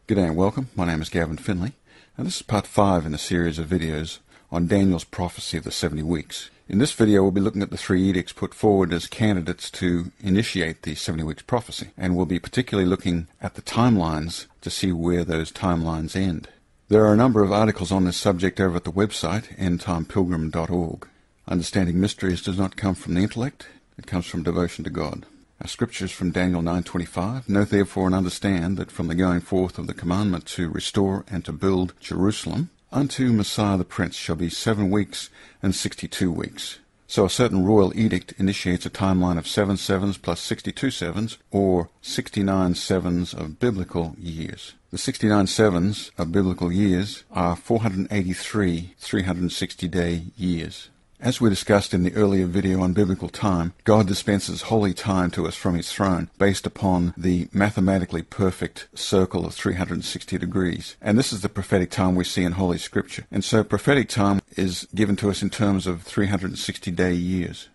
G'day and welcome. My name is Gavin Finley, and this is part 5 in a series of videos on Daniel's prophecy of the 70 weeks. In this video we'll be looking at the 3 edicts put forward as candidates to initiate the 70 weeks prophecy, and we'll be particularly looking at the timelines to see where those timelines end. There are a number of articles on this subject over at the website endtimepilgrim.org. Understanding mysteries does not come from the intellect, it comes from devotion to God. Our scripture is from Daniel 9:25. Know therefore and understand that from the going forth of the commandment to restore and to build Jerusalem, unto Messiah the Prince shall be 7 weeks and 62 weeks. So a certain royal edict initiates a timeline of 7 sevens plus 62 sevens, or 69 sevens of biblical years. The 69 sevens of biblical years are 483 360-day years. As we discussed in the earlier video on biblical time, God dispenses holy time to us from his throne based upon the mathematically perfect circle of 360 degrees. And this is the prophetic time we see in Holy Scripture. And so prophetic time is given to us in terms of 360-day years.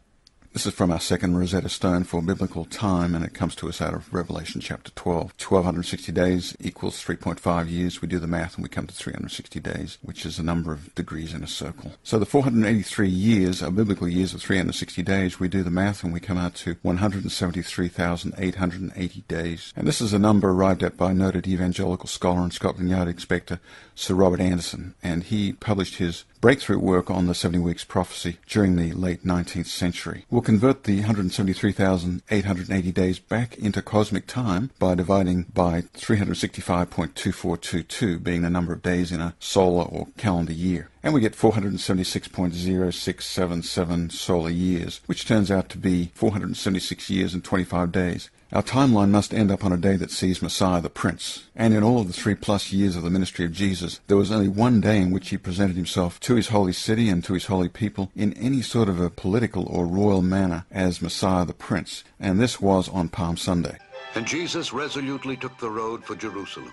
This is from our second Rosetta Stone for biblical time, and it comes to us out of Revelation chapter 12. 1260 days equals 3.5 years. We do the math and we come to 360 days, which is the number of degrees in a circle. So the 483 years are biblical years of 360 days. We do the math and we come out to 173,880 days. And this is a number arrived at by noted evangelical scholar and Scotland Yard inspector Sir Robert Anderson, and he published his breakthrough work on the 70 weeks prophecy during the late 19th century. We'll convert the 173,880 days back into cosmic time by dividing by 365.2422, being the number of days in a solar or calendar year. And we get 476.0677 solar years, which turns out to be 476 years and 25 days. Our timeline must end up on a day that sees Messiah the Prince. And in all of the 3+ years of the ministry of Jesus, there was only one day in which he presented himself to his holy city and to his holy people in any sort of a political or royal manner as Messiah the Prince. And this was on Palm Sunday. And Jesus resolutely took the road for Jerusalem.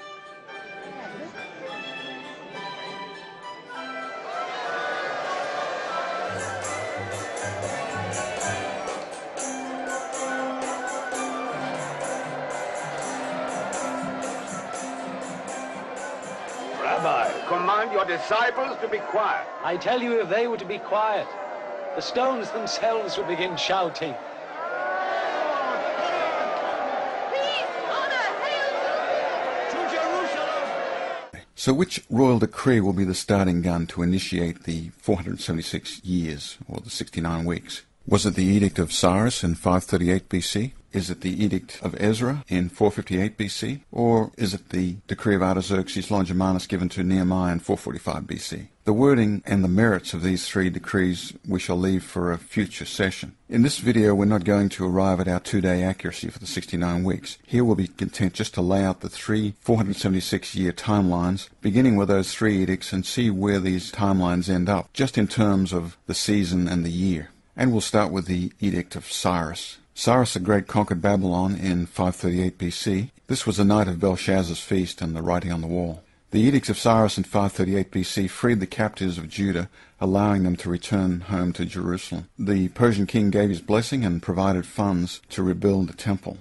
Rabbi, command your disciples to be quiet. I tell you, if they were to be quiet, the stones themselves would begin shouting. To Jerusalem! So which royal decree will be the starting gun to initiate the 476 years, or the 69 weeks? Was it the Edict of Cyrus in 538 BC? Is it the Edict of Ezra in 458 BC? Or is it the decree of Artaxerxes Longimanus given to Nehemiah in 445 BC? The wording and the merits of these 3 decrees we shall leave for a future session. In this video we're not going to arrive at our 2-day accuracy for the 69 weeks. Here we'll be content just to lay out the 3 476-year timelines, beginning with those 3 edicts, and see where these timelines end up, just in terms of the season and the year. And we'll start with the Edict of Cyrus. Cyrus the Great conquered Babylon in 538 BC. This was the night of Belshazzar's feast and the writing on the wall. The Edicts of Cyrus in 538 BC freed the captives of Judah, allowing them to return home to Jerusalem. The Persian king gave his blessing and provided funds to rebuild the temple.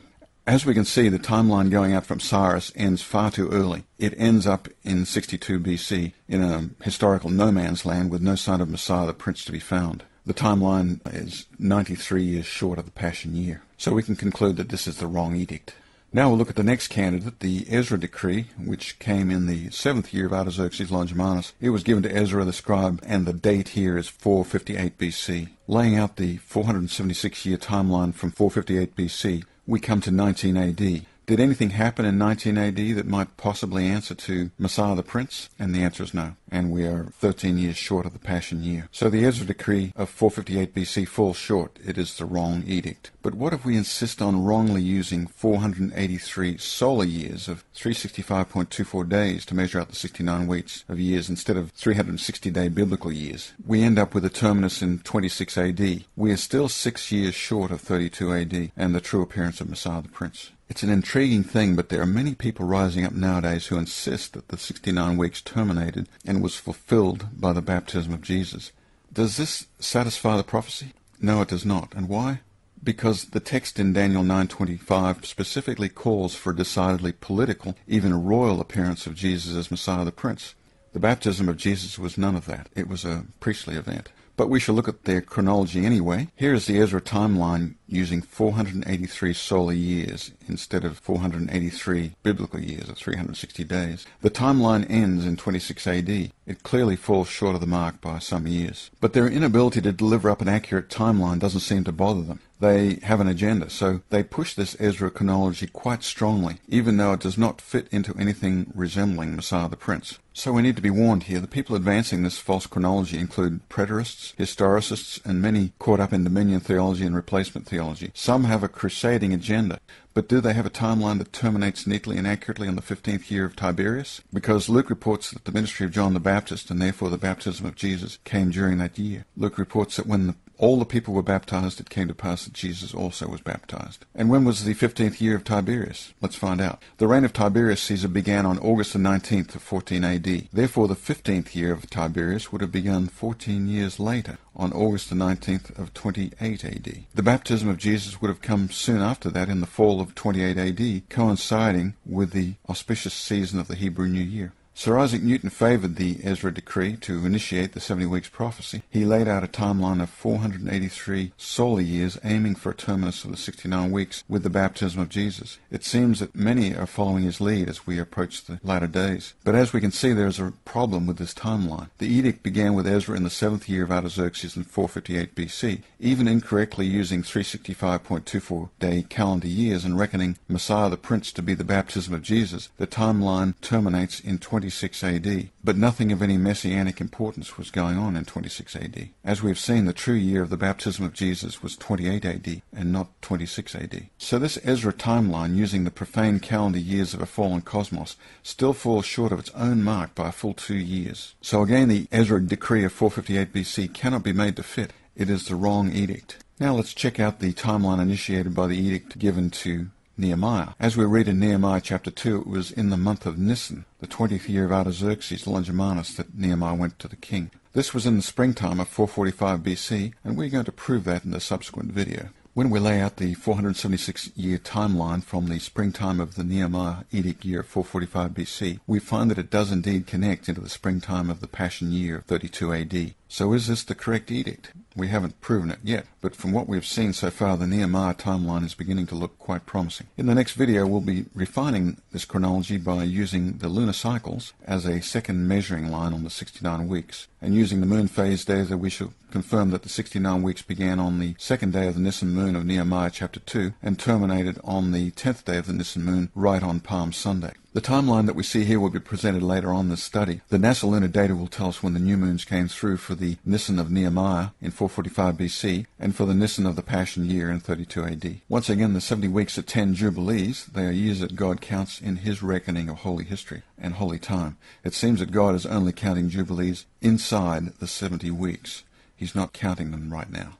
As we can see, the timeline going out from Cyrus ends far too early. It ends up in 62 BC in a historical no man's land with no sign of Messiah the Prince to be found. The timeline is 93 years short of the Passion Year. So we can conclude that this is the wrong edict. Now we'll look at the next candidate, the Ezra decree, which came in the 7th year of Artaxerxes Longimanus. It was given to Ezra the scribe, and the date here is 458 BC. Laying out the 476-year timeline from 458 BC, we come to 19 AD. Did anything happen in 19 AD that might possibly answer to Messiah the Prince? And the answer is no. And we are 13 years short of the Passion Year. So the Ezra decree of 458 BC falls short. It is the wrong edict. But what if we insist on wrongly using 483 solar years of 365.24 days to measure out the 69 weeks of years instead of 360-day biblical years? We end up with a terminus in 26 AD. We are still 6 years short of 32 AD and the true appearance of Messiah the Prince. It's an intriguing thing, but there are many people rising up nowadays who insist that the 69 weeks terminated and was fulfilled by the baptism of Jesus. Does this satisfy the prophecy? No, it does not. And why? because the text in Daniel 9:25 specifically calls for a decidedly political, even a royal appearance of Jesus as Messiah the Prince. The baptism of Jesus was none of that. It was a priestly event. But we shall look at their chronology anyway. Here is the Ezra timeline using 483 solar years instead of 483 biblical years, or 360 days. The timeline ends in 26 AD. It clearly falls short of the mark by some years. But their inability to deliver up an accurate timeline doesn't seem to bother them. They have an agenda, so they push this Ezra chronology quite strongly, even though it does not fit into anything resembling Messiah the Prince. So we need to be warned here. The people advancing this false chronology include preterists, historicists, and many caught up in dominion theology and replacement theology. Some have a crusading agenda, but do they have a timeline that terminates neatly and accurately on the 15th year of Tiberius? Because Luke reports that the ministry of John the Baptist, and therefore the baptism of Jesus, came during that year. Luke reports that when all the people were baptized, it came to pass that Jesus also was baptized. And when was the 15th year of Tiberius? Let's find out. The reign of Tiberius Caesar began on August the 19th of 14 AD. Therefore, the 15th year of Tiberius would have begun 14 years later, on August the 19th of 28 AD. The baptism of Jesus would have come soon after that in the fall of 28 AD, coinciding with the auspicious season of the Hebrew New Year. Sir Isaac Newton favoured the Ezra decree to initiate the 70 weeks prophecy. He laid out a timeline of 483 solar years, aiming for a terminus of the 69 weeks with the baptism of Jesus. It seems that many are following his lead as we approach the latter days. But as we can see, there is a problem with this timeline. The edict began with Ezra in the 7th year of Artaxerxes in 458 BC. Even incorrectly using 365.24-day calendar years and reckoning Messiah the Prince to be the baptism of Jesus, the timeline terminates in 26 AD, but nothing of any messianic importance was going on in 26 AD. As we have seen, the true year of the baptism of Jesus was 28 AD and not 26 AD. So this Ezra timeline, using the profane calendar years of a fallen cosmos, still falls short of its own mark by a full 2 years. So again, the Ezra decree of 458 BC cannot be made to fit. It is the wrong edict. Now let's check out the timeline initiated by the edict given to Nehemiah. As we read in Nehemiah chapter 2, it was in the month of Nisan, the 20th year of Artaxerxes Longimanus, that Nehemiah went to the king. This was in the springtime of 445 BC, and we're going to prove that in the subsequent video. When we lay out the 476-year timeline from the springtime of the Nehemiah edict year of 445 BC, we find that it does indeed connect into the springtime of the Passion year of 32 AD. So is this the correct edict? We haven't proven it yet, but from what we've seen so far, the Nehemiah timeline is beginning to look quite promising. In the next video, we'll be refining this chronology by using the lunar cycles as a second measuring line on the 69 weeks. And using the moon phase data, we shall confirm that the 69 weeks began on the second day of the Nisan moon of Nehemiah chapter 2 and terminated on the 10th day of the Nisan moon, right on Palm Sunday. The timeline that we see here will be presented later on in this study. The NASA lunar data will tell us when the new moons came through for the Nisan of Nehemiah in 445 BC and for the Nisan of the Passion year in 32 AD. Once again, the 70 weeks are 10 jubilees. They are years that God counts in his reckoning of holy history and holy time. It seems that God is only counting jubilees inside the 70 weeks. He's not counting them right now.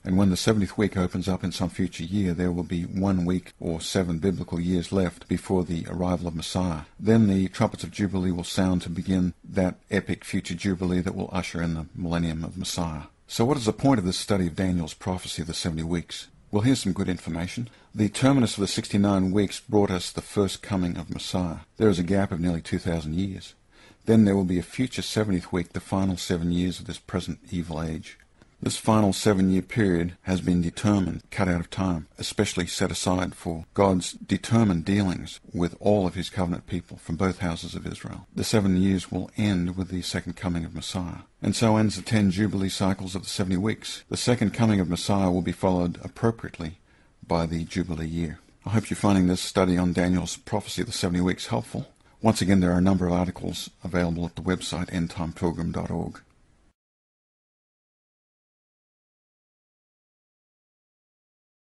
And when the 70th week opens up in some future year, there will be 1 week or 7 biblical years left before the arrival of Messiah. Then the trumpets of Jubilee will sound to begin that epic future Jubilee that will usher in the millennium of Messiah. So what is the point of this study of Daniel's prophecy of the 70 weeks? Well, here's some good information. The terminus of the 69 weeks brought us the first coming of Messiah. There is a gap of nearly 2,000 years. Then there will be a future 70th week, the final 7 years of this present evil age. This final 7-year period has been determined, cut out of time, especially set aside for God's determined dealings with all of his covenant people from both houses of Israel. The 7 years will end with the second coming of Messiah. And so ends the 10 Jubilee cycles of the 70 weeks. The second coming of Messiah will be followed appropriately by the Jubilee year. I hope you're finding this study on Daniel's prophecy of the 70 weeks helpful. Once again, there are a number of articles available at the website endtimepilgrim.org.